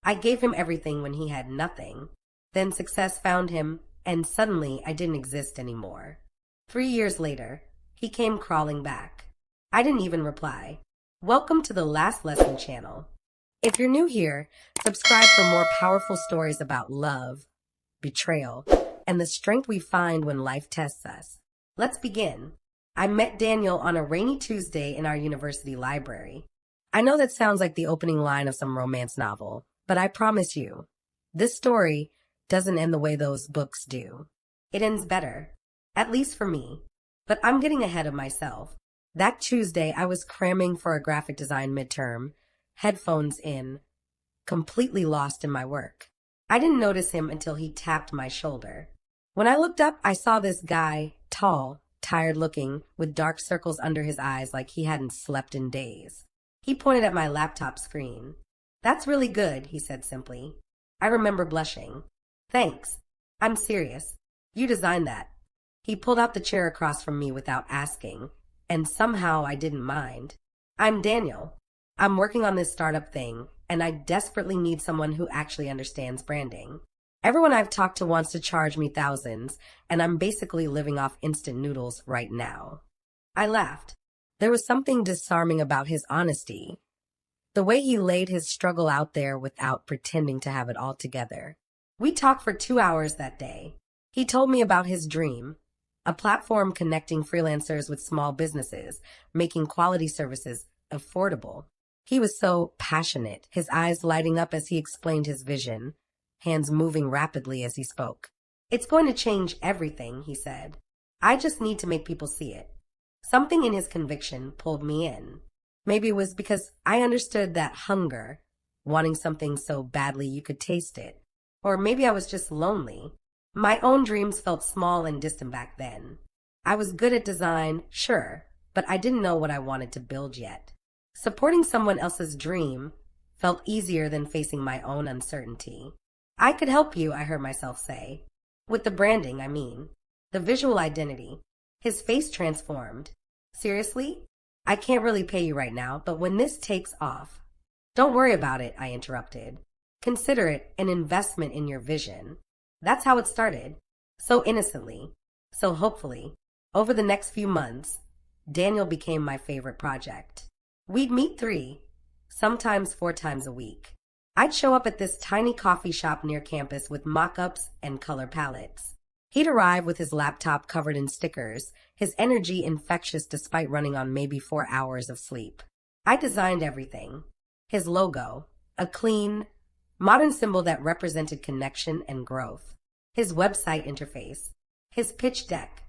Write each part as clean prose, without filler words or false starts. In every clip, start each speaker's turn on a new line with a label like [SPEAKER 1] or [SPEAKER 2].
[SPEAKER 1] I gave him everything when he had nothing. Then success found him, and suddenly I didn't exist anymore. 3 years later, he came crawling back. I didn't even reply. Welcome to the Last Lesson channel. If you're new here, subscribe for more powerful stories about love, betrayal, and the strength we find when life tests us. Let's begin. I met Daniel on a rainy Tuesday in our university library. I know that sounds like the opening line of some romance novel, but I promise you, this story doesn't end the way those books do. It ends better, at least for me. But I'm getting ahead of myself. That Tuesday, I was cramming for a graphic design midterm, headphones in, completely lost in my work. I didn't notice him until he tapped my shoulder. When I looked up, I saw this guy, tall, tired-looking, with dark circles under his eyes like he hadn't slept in days. He pointed at my laptop screen. "That's really good," he said simply. I remember blushing. "Thanks. I'm serious. You designed that." He pulled out the chair across from me without asking, and somehow I didn't mind. "I'm Daniel. I'm working on this startup thing, and I desperately need someone who actually understands branding. Everyone I've talked to wants to charge me thousands, and I'm basically living off instant noodles right now." I laughed. There was something disarming about his honesty. The way he laid his struggle out there without pretending to have it all together. We talked for 2 hours that day. He told me about his dream, a platform connecting freelancers with small businesses, making quality services affordable. He was so passionate, his eyes lighting up as he explained his vision, hands moving rapidly as he spoke. "It's going to change everything," he said. "I just need to make people see it." Something in his conviction pulled me in. Maybe it was because I understood that hunger, wanting something so badly you could taste it. Or maybe I was just lonely. My own dreams felt small and distant back then. I was good at design, sure, but I didn't know what I wanted to build yet. Supporting someone else's dream felt easier than facing my own uncertainty. "I could help you," I heard myself say. "With the branding, I mean. The visual identity." His face transformed. "Seriously? I can't really pay you right now, but when this takes off—" "Don't worry about it," I interrupted. "Consider it an investment in your vision." That's how it started. So innocently, so hopefully. Over the next few months, Daniel became my favorite project. We'd meet 3, sometimes 4 times a week. I'd show up at this tiny coffee shop near campus with mock-ups and color palettes. He'd arrive with his laptop covered in stickers, his energy infectious despite running on maybe 4 hours of sleep. I designed everything. His logo, a clean, modern symbol that represented connection and growth. His website interface. His pitch deck.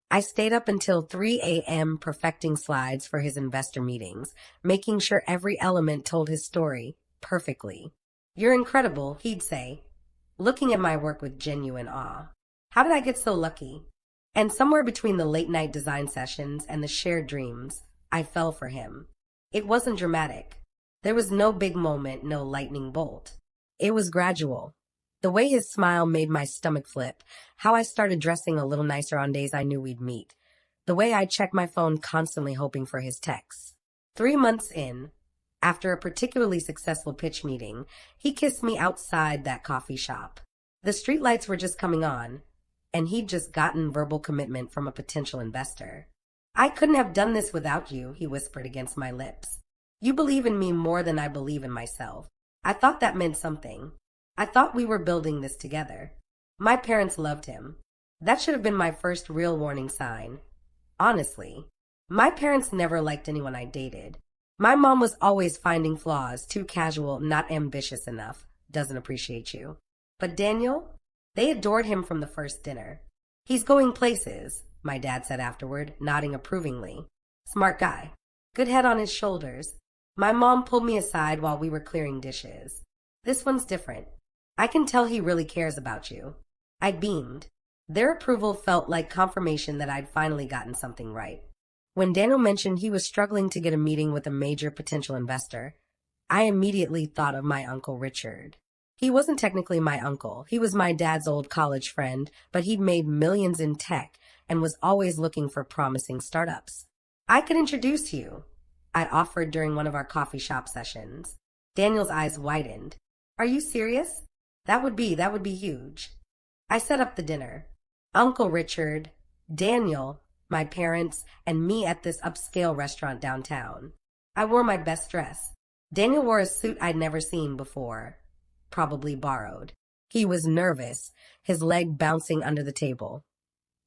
[SPEAKER 1] I stayed up until 3 a.m. perfecting slides for his investor meetings, making sure every element told his story perfectly. "You're incredible," he'd say, looking at my work with genuine awe. How did I get so lucky? And somewhere between the late-night design sessions and the shared dreams, I fell for him. It wasn't dramatic. There was no big moment, no lightning bolt. It was gradual. The way his smile made my stomach flip, how I started dressing a little nicer on days I knew we'd meet, the way I checked my phone constantly hoping for his texts. 3 months in, after a particularly successful pitch meeting, he kissed me outside that coffee shop. The streetlights were just coming on, and he'd just gotten verbal commitment from a potential investor. "I couldn't have done this without you," he whispered against my lips. "You believe in me more than I believe in myself." I thought that meant something. I thought we were building this together. My parents loved him. That should have been my first real warning sign. Honestly, my parents never liked anyone I dated. My mom was always finding flaws, too casual, not ambitious enough, doesn't appreciate you. But Daniel? They adored him from the first dinner. "He's going places," my dad said afterward, nodding approvingly. "Smart guy. Good head on his shoulders." My mom pulled me aside while we were clearing dishes. "This one's different. I can tell he really cares about you." I beamed. Their approval felt like confirmation that I'd finally gotten something right. When Daniel mentioned he was struggling to get a meeting with a major potential investor, I immediately thought of my Uncle Richard. He wasn't technically my uncle. He was my dad's old college friend, but he'd made millions in tech and was always looking for promising startups. "I could introduce you," I offered during one of our coffee shop sessions. Daniel's eyes widened. Are you serious? That would be huge. I set up the dinner. Uncle Richard, Daniel, my parents, and me at this upscale restaurant downtown. I wore my best dress. Daniel wore a suit I'd never seen before, probably borrowed. He was nervous, his leg bouncing under the table.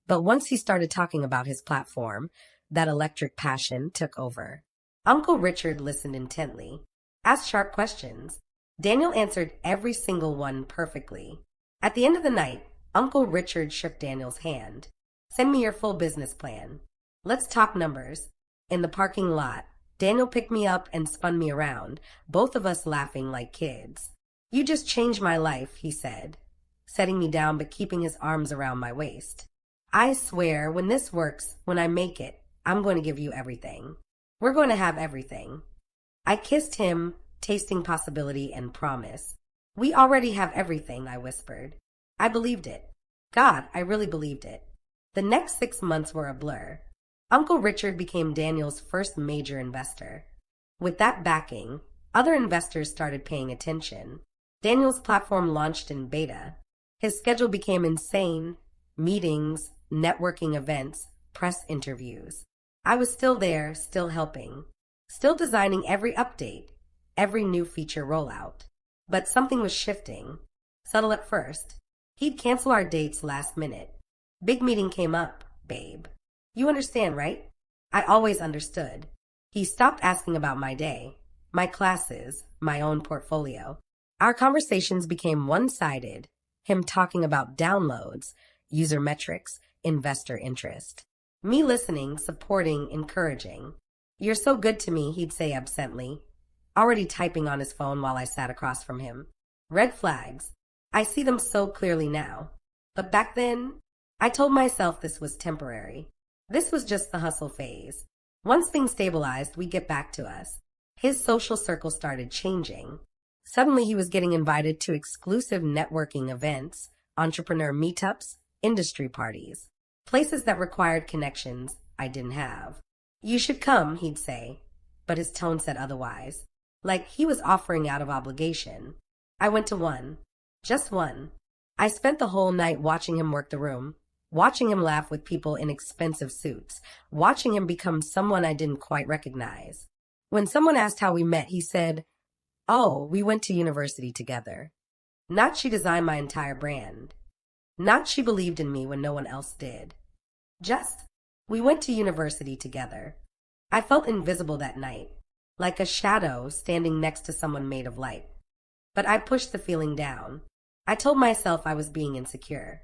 [SPEAKER 1] But once he started talking about his platform, that electric passion took over. Uncle Richard listened intently, asked sharp questions. Daniel answered every single one perfectly. At the end of the night, Uncle Richard shook Daniel's hand. Send me your full business plan. Let's talk numbers. In the parking lot, Daniel picked me up and spun me around, both of us laughing like kids. You just changed my life, he said, setting me down but keeping his arms around my waist. I swear, when this works, when I make it, I'm going to give you everything. We're going to have everything. I kissed him, tasting possibility and promise. We already have everything, I whispered. I believed it. God, I really believed it. The next 6 months were a blur. Uncle Richard became Daniel's first major investor. With that backing, other investors started paying attention. Daniel's platform launched in beta. His schedule became insane. Meetings, networking events, press interviews. I was still there, still helping, still designing every update, every new feature rollout. But something was shifting. Subtle at first. He'd cancel our dates last minute. Big meeting came up, babe. You understand, right? I always understood. He stopped asking about my day, my classes, my own portfolio. Our conversations became one-sided, him talking about downloads, user metrics, investor interest. Me listening, supporting, encouraging. You're so good to me, he'd say absently, already typing on his phone while I sat across from him. Red flags. I see them so clearly now. But back then, I told myself this was temporary. This was just the hustle phase. Once things stabilized, we'd get back to us. His social circle started changing. Suddenly he was getting invited to exclusive networking events, entrepreneur meetups, industry parties, places that required connections I didn't have. You should come, he'd say, but his tone said otherwise, like he was offering out of obligation. I went to one, just one. I spent the whole night watching him work the room, watching him laugh with people in expensive suits, watching him become someone I didn't quite recognize. When someone asked how we met, he said, "Oh, we went to university together." Not she designed my entire brand. Not she believed in me when no one else did. Just, we went to university together. I felt invisible that night, like a shadow standing next to someone made of light. But I pushed the feeling down. I told myself I was being insecure,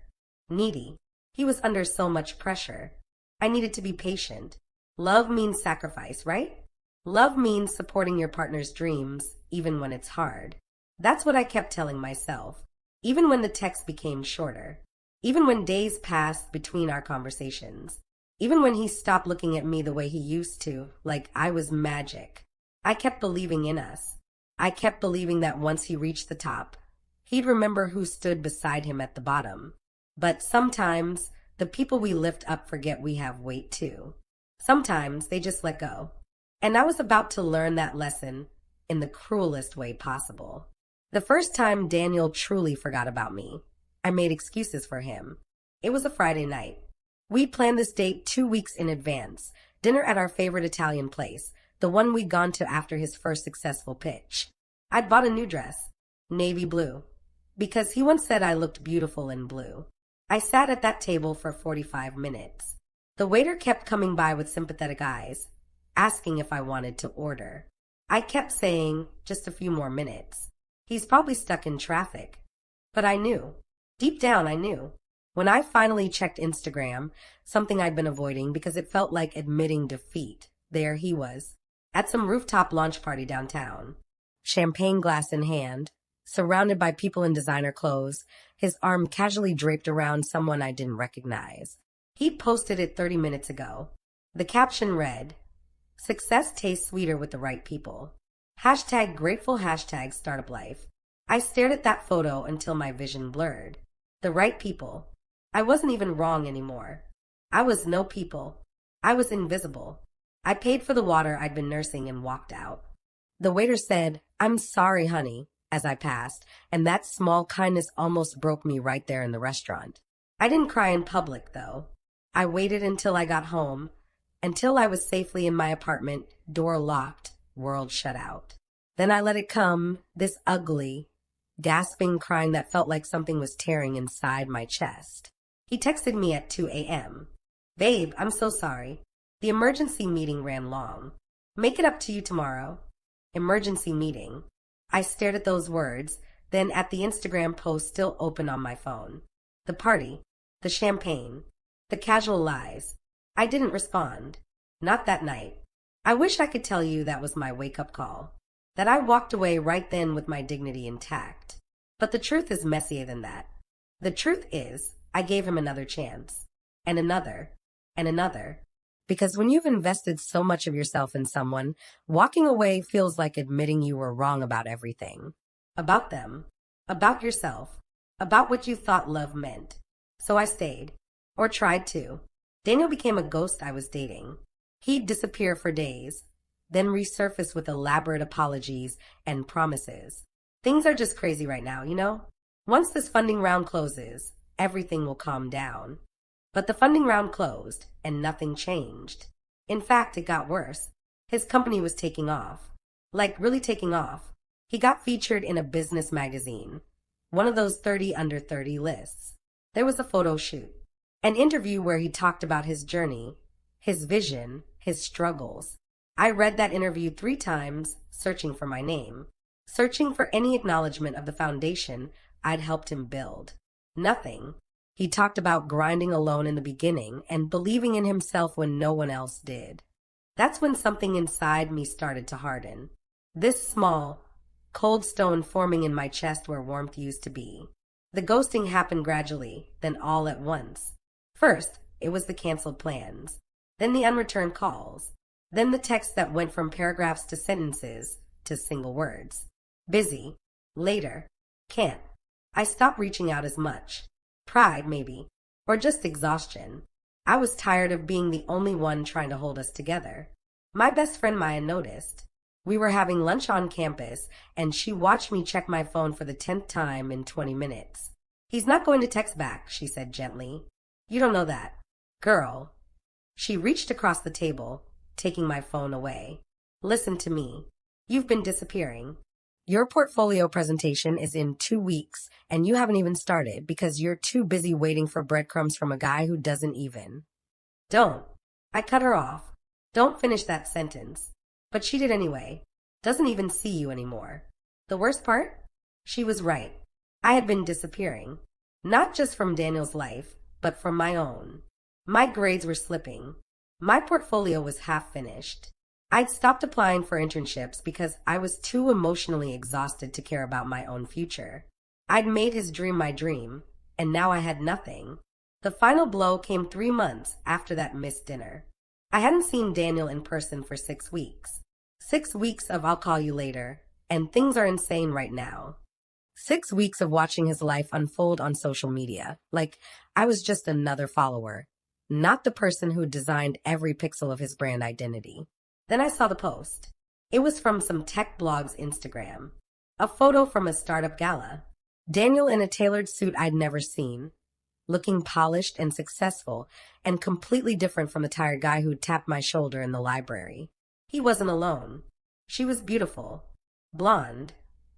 [SPEAKER 1] needy. He was under so much pressure. I needed to be patient. Love means sacrifice, right? Love means supporting your partner's dreams, even when it's hard. That's what I kept telling myself, even when the text became shorter, even when days passed between our conversations, even when he stopped looking at me the way he used to, like I was magic. I kept believing in us. I kept believing that once he reached the top, he'd remember who stood beside him at the bottom. But sometimes, the people we lift up forget we have weight too. Sometimes, they just let go. And I was about to learn that lesson in the cruelest way possible. The first time Daniel truly forgot about me, I made excuses for him. It was a Friday night. We'd planned this date 2 weeks in advance, dinner at our favorite Italian place, the one we'd gone to after his first successful pitch. I'd bought a new dress, navy blue, because he once said I looked beautiful in blue. I sat at that table for 45 minutes. The waiter kept coming by with sympathetic eyes, asking if I wanted to order. I kept saying, just a few more minutes. He's probably stuck in traffic. But I knew. Deep down, I knew. When I finally checked Instagram, something I'd been avoiding because it felt like admitting defeat, there he was, at some rooftop launch party downtown. Champagne glass in hand, surrounded by people in designer clothes, his arm casually draped around someone I didn't recognize. He'd posted it 30 minutes ago. The caption read, "Success tastes sweeter with the right people. Hashtag grateful, hashtag startup life." I stared at that photo until my vision blurred. The right people. I wasn't even wrong anymore. I was no people. I was invisible. I paid for the water I'd been nursing and walked out. The waiter said, "I'm sorry, honey," as I passed, and that small kindness almost broke me right there in the restaurant. I didn't cry in public, though. I waited until I got home, until I was safely in my apartment, door locked, world shut out. Then I let it come, this ugly, gasping crying that felt like something was tearing inside my chest. He texted me at 2 a.m. Babe, I'm so sorry. The emergency meeting ran long. Make it up to you tomorrow. Emergency meeting. I stared at those words, then at the Instagram post still open on my phone. The party, the champagne, the casual lies. I didn't respond. Not that night. I wish I could tell you that was my wake-up call, that I walked away right then with my dignity intact. But the truth is messier than that. The truth is, I gave him another chance, and another, and another. Because when you've invested so much of yourself in someone, walking away feels like admitting you were wrong about everything. About them, about yourself, about what you thought love meant. So I stayed, or tried to. Daniel became a ghost I was dating. He'd disappear for days, then resurface with elaborate apologies and promises. Things are just crazy right now, you know? Once this funding round closes, everything will calm down. But the funding round closed, and nothing changed. In fact, it got worse. His company was taking off. Like, really taking off. He got featured in a business magazine, one of those 30 under 30 lists. There was a photo shoot, an interview where he talked about his journey, his vision, his struggles. I read that interview 3 times, searching for my name, searching for any acknowledgement of the foundation I'd helped him build. Nothing. He talked about grinding alone in the beginning and believing in himself when no one else did. That's when something inside me started to harden. This small, cold stone forming in my chest where warmth used to be. The ghosting happened gradually, then all at once. First, it was the canceled plans, then the unreturned calls, then the texts that went from paragraphs to sentences to single words. Busy. Later. Can't. I stopped reaching out as much. Pride, maybe, or just exhaustion. I was tired of being the only one trying to hold us together. My best friend Maya noticed. We were having lunch on campus, and she watched me check my phone for the 10th time in 20 minutes. He's not going to text back, she said gently. You don't know that. Girl. She reached across the table, taking my phone away. Listen to me. You've been disappearing. Your portfolio presentation is in 2 weeks, and you haven't even started because you're too busy waiting for breadcrumbs from a guy who doesn't even. Don't. I cut her off. Don't finish that sentence. But she did anyway. Doesn't even see you anymore. The worst part? She was right. I had been disappearing. Not just from Daniel's life, but from my own. My grades were slipping. My portfolio was half finished. I'd stopped applying for internships because I was too emotionally exhausted to care about my own future. I'd made his dream my dream, and now I had nothing. The final blow came 3 months after that missed dinner. I hadn't seen Daniel in person for 6 weeks. 6 weeks of I'll call you later, and things are insane right now. 6 weeks of watching his life unfold on social media, like I was just another follower, not the person who designed every pixel of his brand identity. Then I saw the post. It was from some tech blog's Instagram. A photo from a startup gala. Daniel in a tailored suit I'd never seen, looking polished and successful, and completely different from the tired guy who'd tapped my shoulder in the library. He wasn't alone. She was beautiful, blonde,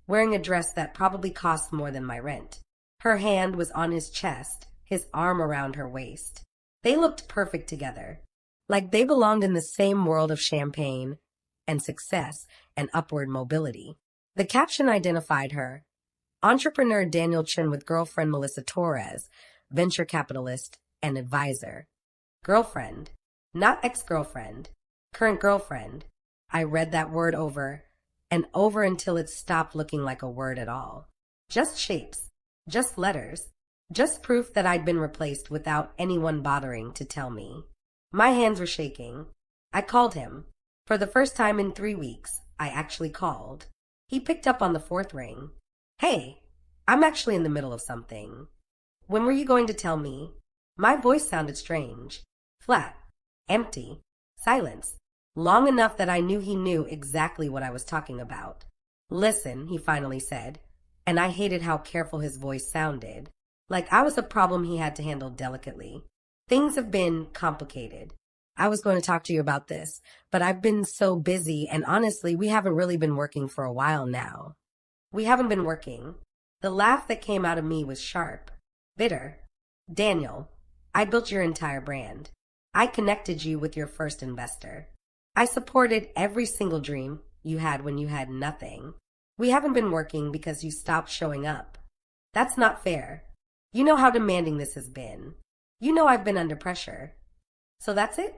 [SPEAKER 1] wearing a dress that probably cost more than my rent. Her hand was on his chest, his arm around her waist. They looked perfect together, like they belonged in the same world of champagne and success and upward mobility. The caption identified her. Entrepreneur Daniel Chin with girlfriend Melissa Torres, venture capitalist and advisor. Girlfriend, not ex-girlfriend, current girlfriend. I read that word over and over until it stopped looking like a word at all. Just shapes, just letters, just proof that I'd been replaced without anyone bothering to tell me. My hands were shaking. I called him. For the first time in 3 weeks, I actually called. He picked up on the 4th ring. Hey, I'm actually in the middle of something. When were you going to tell me? My voice sounded strange. Flat. Empty. Silence. Long enough that I knew he knew exactly what I was talking about. Listen, he finally said. and I hated how careful his voice sounded, like I was a problem he had to handle delicately. Things have been complicated. I was going to talk to you about this, but I've been so busy, and honestly, we haven't really been working for a while now. We haven't been working. The laugh that came out of me was sharp, bitter. Daniel, I built your entire brand. I connected you with your first investor. I supported every single dream you had when you had nothing. We haven't been working because you stopped showing up. That's not fair. You know how demanding this has been. You know I've been under pressure. So that's it?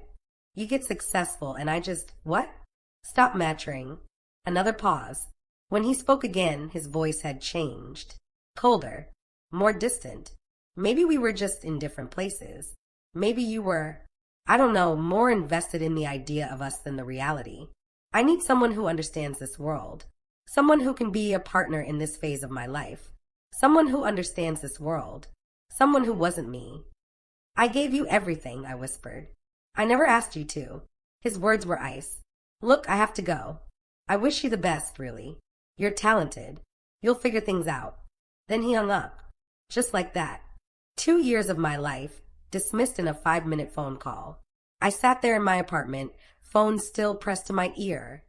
[SPEAKER 1] You get successful and I just, what? Stop matching. Another pause. When he spoke again, his voice had changed. Colder. More distant. Maybe we were just in different places. Maybe you were, I don't know, more invested in the idea of us than the reality. I need someone who understands this world. Someone who can be a partner in this phase of my life. Someone who understands this world. Someone who wasn't me. I gave you everything, I whispered. I never asked you to. His words were ice. Look, I have to go. I wish you the best, really. You're talented. You'll figure things out. Then he hung up. Just like that. 2 years of my life, dismissed in a 5-minute phone call. I sat there in my apartment, phone still pressed to my ear,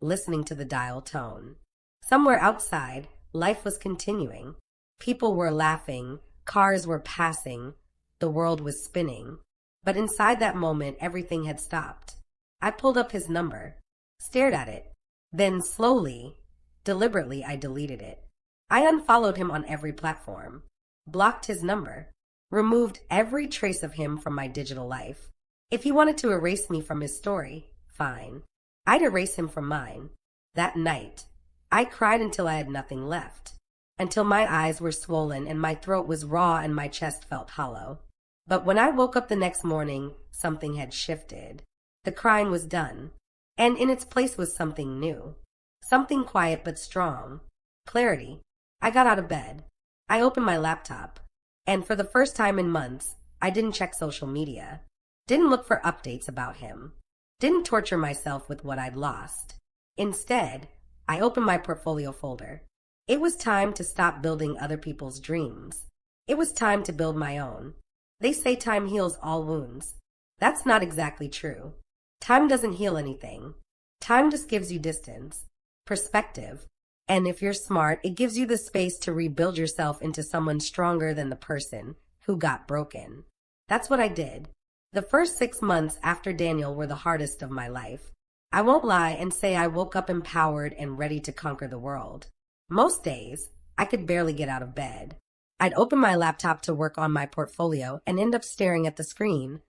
[SPEAKER 1] listening to the dial tone. Somewhere outside, life was continuing. People were laughing, cars were passing, the world was spinning. But inside that moment, everything had stopped. I pulled up his number, stared at it. Then slowly, deliberately, I deleted it. I unfollowed him on every platform, blocked his number, removed every trace of him from my digital life. If he wanted to erase me from his story, fine. I'd erase him from mine. That night, I cried until I had nothing left, until my eyes were swollen and my throat was raw and my chest felt hollow. But when I woke up the next morning, something had shifted. The crying was done, and in its place was something new. Something quiet but strong. Clarity. I got out of bed. I opened my laptop, and for the first time in months, I didn't check social media. Didn't look for updates about him. Didn't torture myself with what I'd lost. Instead, I opened my portfolio folder. It was time to stop building other people's dreams. It was time to build my own. They say time heals all wounds. That's not exactly true. Time doesn't heal anything. Time just gives you distance, perspective, and if you're smart, it gives you the space to rebuild yourself into someone stronger than the person who got broken. That's what I did. The first 6 months after Daniel were the hardest of my life. I won't lie and say I woke up empowered and ready to conquer the world. Most days, I could barely get out of bed. I'd open my laptop to work on my portfolio and end up staring at the screen,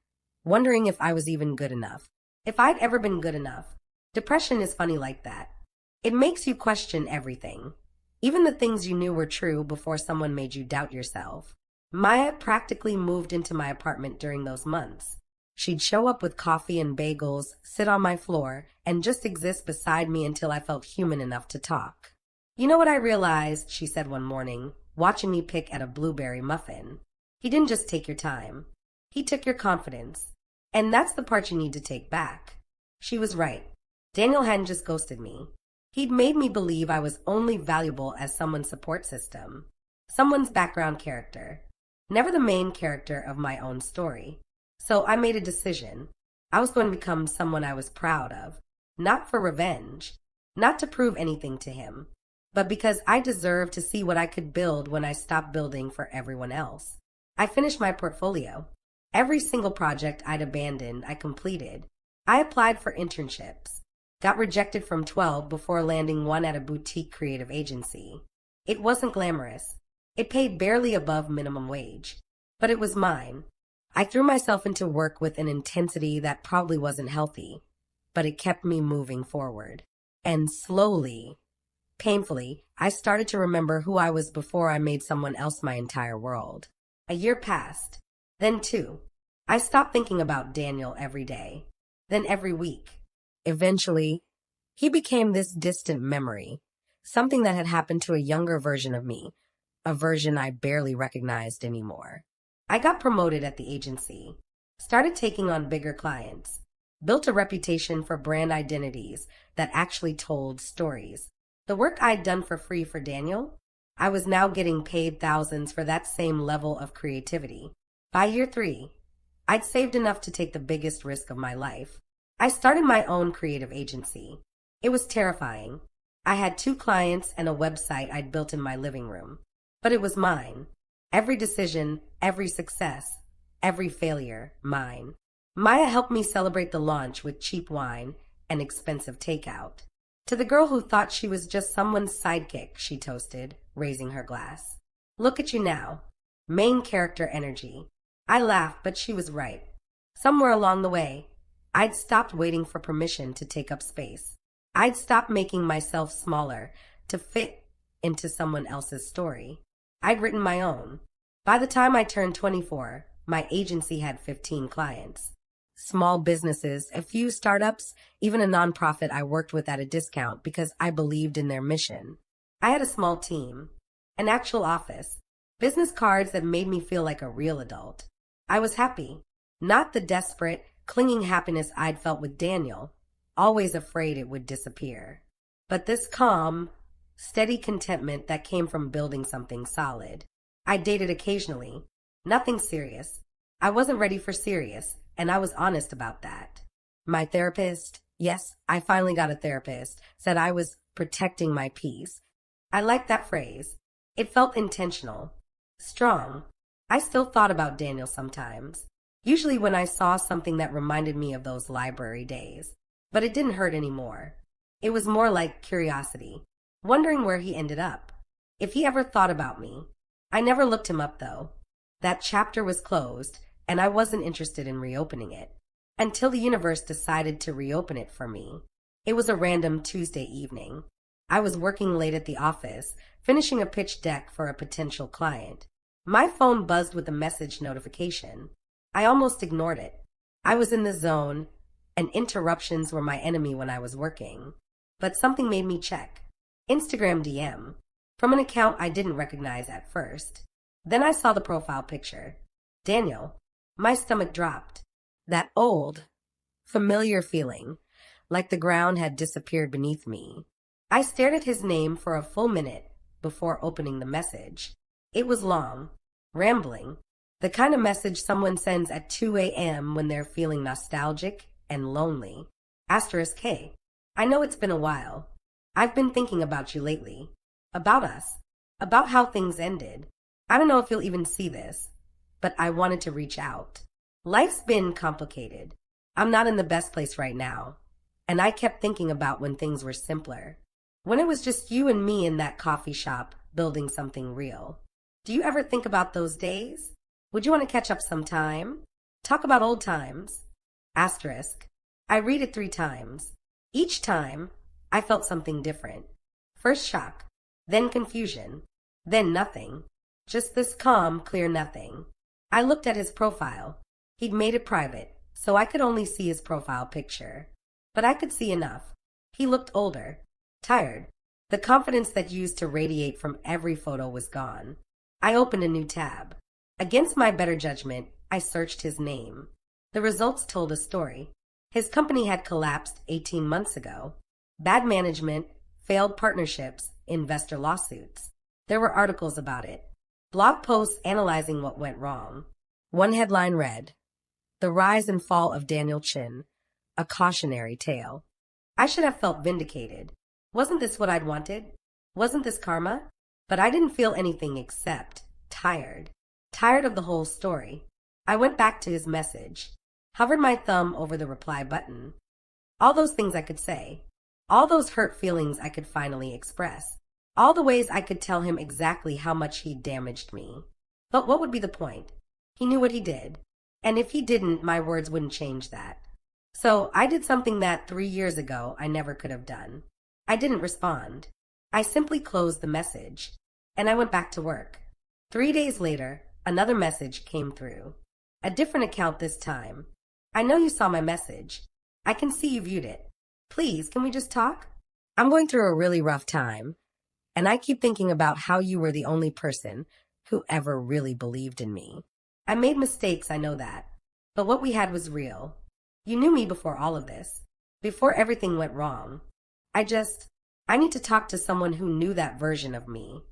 [SPEAKER 1] wondering if I was even good enough. If I'd ever been good enough. Depression is funny like that. It makes you question everything, even the things you knew were true before someone made you doubt yourself. Maya practically moved into my apartment during those months. She'd show up with coffee and bagels, sit on my floor, and just exist beside me until I felt human enough to talk. You know what I realized, she said one morning, watching me pick at a blueberry muffin. He didn't just take your time. He took your confidence. And that's the part you need to take back. She was right. Daniel hadn't just ghosted me. He'd made me believe I was only valuable as someone's support system, someone's background character, never the main character of my own story. So I made a decision. I was going to become someone I was proud of, not for revenge, not to prove anything to him, but because I deserved to see what I could build when I stopped building for everyone else. I finished my portfolio. Every single project I'd abandoned, I completed. I applied for internships, got rejected from 12 before landing one at a boutique creative agency. It wasn't glamorous. It paid barely above minimum wage, but it was mine. I threw myself into work with an intensity that probably wasn't healthy, but it kept me moving forward. And slowly, painfully, I started to remember who I was before I made someone else my entire world. A year passed. Then 2. I stopped thinking about Daniel every day. Then every week. Eventually, he became this distant memory, something that had happened to a younger version of me, a version I barely recognized anymore. I got promoted at the agency, started taking on bigger clients, built a reputation for brand identities that actually told stories. The work I'd done for free for Daniel, I was now getting paid thousands for that same level of creativity. By year 3, I'd saved enough to take the biggest risk of my life. I started my own creative agency. It was terrifying. I had 2 clients and a website I'd built in my living room. But it was mine. Every decision, every success, every failure, mine. Maya helped me celebrate the launch with cheap wine and expensive takeout. To the girl who thought she was just someone's sidekick, she toasted, raising her glass. Look at you now. Main character energy. I laughed, but she was right. Somewhere along the way, I'd stopped waiting for permission to take up space. I'd stopped making myself smaller to fit into someone else's story. I'd written my own. By the time I turned 24, my agency had 15 clients. Small businesses, a few startups, even a nonprofit I worked with at a discount because I believed in their mission. I had a small team, an actual office, business cards that made me feel like a real adult. I was happy, not the desperate, clinging happiness I'd felt with Daniel, always afraid it would disappear. But this calm, steady contentment that came from building something solid. I dated occasionally. Nothing serious. I wasn't ready for serious, and I was honest about that. My therapist, yes, I finally got a therapist, said I was protecting my peace. I liked that phrase. It felt intentional. Strong. I still thought about Daniel sometimes. Usually when I saw something that reminded me of those library days. But it didn't hurt anymore. It was more like curiosity. Wondering where he ended up. If he ever thought about me. I never looked him up, though. That chapter was closed, and I wasn't interested in reopening it. Until the universe decided to reopen it for me. It was a random Tuesday evening. I was working late at the office, finishing a pitch deck for a potential client. My phone buzzed with a message notification. I almost ignored it. I was in the zone, and interruptions were my enemy when I was working. But something made me check. Instagram DM. From an account I didn't recognize at first. Then I saw the profile picture. Daniel. My stomach dropped. That old, familiar feeling, like the ground had disappeared beneath me. I stared at his name for a full minute before opening the message. It was long, rambling, the kind of message someone sends at 2 a.m. when they're feeling nostalgic and lonely. Asterisk K. I know it's been a while. I've been thinking about you lately. About us. About how things ended. I don't know if you'll even see this, but I wanted to reach out. Life's been complicated. I'm not in the best place right now. And I kept thinking about when things were simpler. When it was just you and me in that coffee shop, building something real. Do you ever think about those days? Would you want to catch up sometime? Talk about old times. Asterisk. I read it 3 times. Each time, I felt something different. First shock, then confusion, then nothing. Just this calm, clear nothing. I looked at his profile. He'd made it private, so I could only see his profile picture. But I could see enough. He looked older, tired. The confidence that used to radiate from every photo was gone. I opened a new tab. Against my better judgment, I searched his name. The results told a story. His company had collapsed 18 months ago. Bad management, failed partnerships, investor lawsuits. There were articles about it. Blog posts analyzing what went wrong. One headline read, "The Rise and Fall of Daniel Chin, a Cautionary Tale." I should have felt vindicated. Wasn't this what I'd wanted? Wasn't this karma? But I didn't feel anything except tired. Tired of the whole story. I went back to his message. Hovered my thumb over the reply button. All those things I could say. All those hurt feelings I could finally express. All the ways I could tell him exactly how much he'd damaged me. But what would be the point? He knew what he did. And if he didn't, my words wouldn't change that. So I did something that 3 years ago I never could have done. I didn't respond. I simply closed the message. And I went back to work. 3 days later, another message came through. A different account this time. "I know you saw my message. I can see you viewed it. Please, can we just talk? I'm going through a really rough time, and I keep thinking about how you were the only person who ever really believed in me. I made mistakes, I know that, but what we had was real. You knew me before all of this, before everything went wrong. I need to talk to someone who knew that version of me."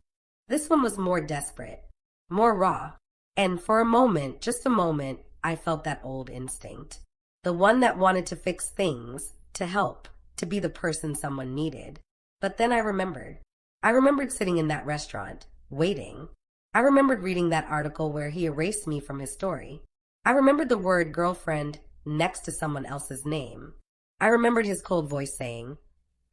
[SPEAKER 1] This one was more desperate, more raw. And for a moment, just a moment, I felt that old instinct. The one that wanted to fix things, to help, to be the person someone needed. But then I remembered. I remembered sitting in that restaurant, waiting. I remembered reading that article where he erased me from his story. I remembered the word girlfriend next to someone else's name. I remembered his cold voice saying,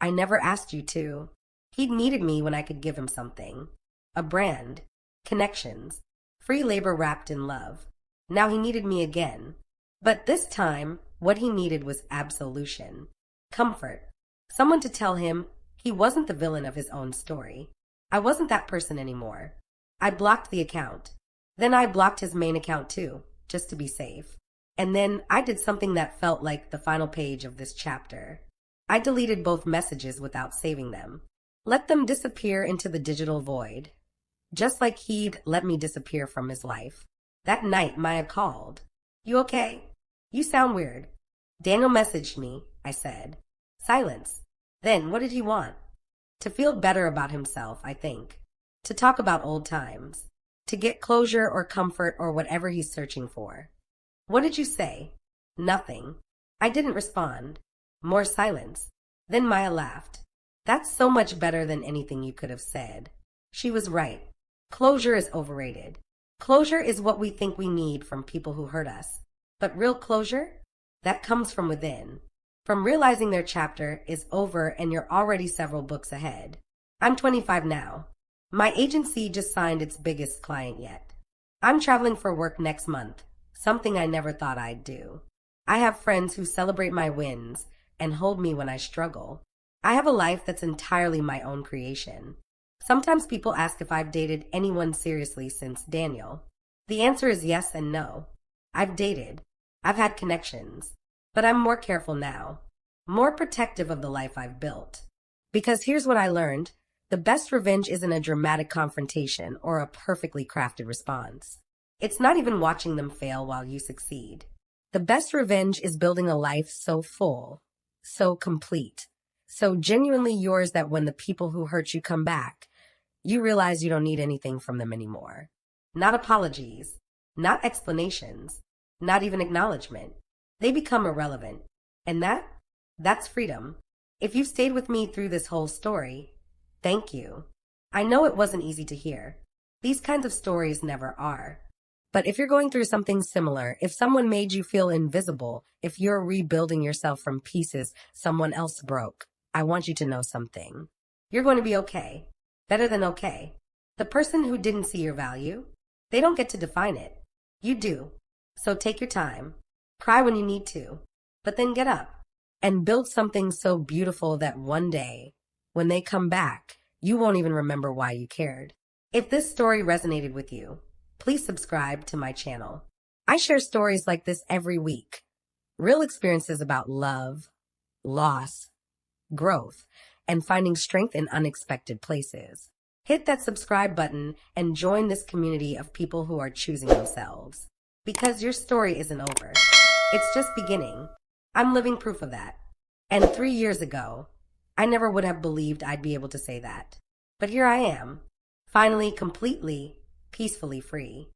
[SPEAKER 1] I never asked you to. He'd needed me when I could give him something. A brand, connections, free labor wrapped in love. Now he needed me again. But this time, what he needed was absolution. Comfort. Someone to tell him he wasn't the villain of his own story. I wasn't that person anymore. I blocked the account. Then I blocked his main account too, just to be safe. And then I did something that felt like the final page of this chapter. I deleted both messages without saving them. Let them disappear into the digital void. Just like he'd let me disappear from his life. That night, Maya called. You okay? You sound weird. Daniel messaged me, I said. Silence. Then, what did he want? To feel better about himself, I think. To talk about old times. To get closure or comfort or whatever he's searching for. What did you say? Nothing. I didn't respond. More silence. Then Maya laughed. That's so much better than anything you could have said. She was right. Closure is overrated. Closure is what we think we need from people who hurt us. But real closure? That comes from within. From realizing their chapter is over and you're already several books ahead. I'm 25 now. My agency just signed its biggest client yet. I'm traveling for work next month, something I never thought I'd do. I have friends who celebrate my wins and hold me when I struggle. I have a life that's entirely my own creation. Sometimes people ask if I've dated anyone seriously since Daniel. The answer is yes and no. I've dated. I've had connections. But I'm more careful now. More protective of the life I've built. Because here's what I learned. The best revenge isn't a dramatic confrontation or a perfectly crafted response. It's not even watching them fail while you succeed. The best revenge is building a life so full, so complete, so genuinely yours that when the people who hurt you come back, you realize you don't need anything from them anymore. Not apologies, not explanations, not even acknowledgement. They become irrelevant. And that's freedom. If you've stayed with me through this whole story, thank you. I know it wasn't easy to hear. These kinds of stories never are. But if you're going through something similar, if someone made you feel invisible, if you're rebuilding yourself from pieces someone else broke, I want you to know something. You're going to be okay. Better than okay. The person who didn't see your value, they don't get to define it. You do. So take your time. Cry when you need to. But then get up and build something so beautiful that one day, when they come back, you won't even remember why you cared. If this story resonated with you, please subscribe to my channel. I share stories like this every week. Real experiences about love, loss, growth, and finding strength in unexpected places. Hit that subscribe button and join this community of people who are choosing themselves. Because your story isn't over. It's just beginning. I'm living proof of that. And 3 years ago, I never would have believed I'd be able to say that. But here I am, finally, completely, peacefully free.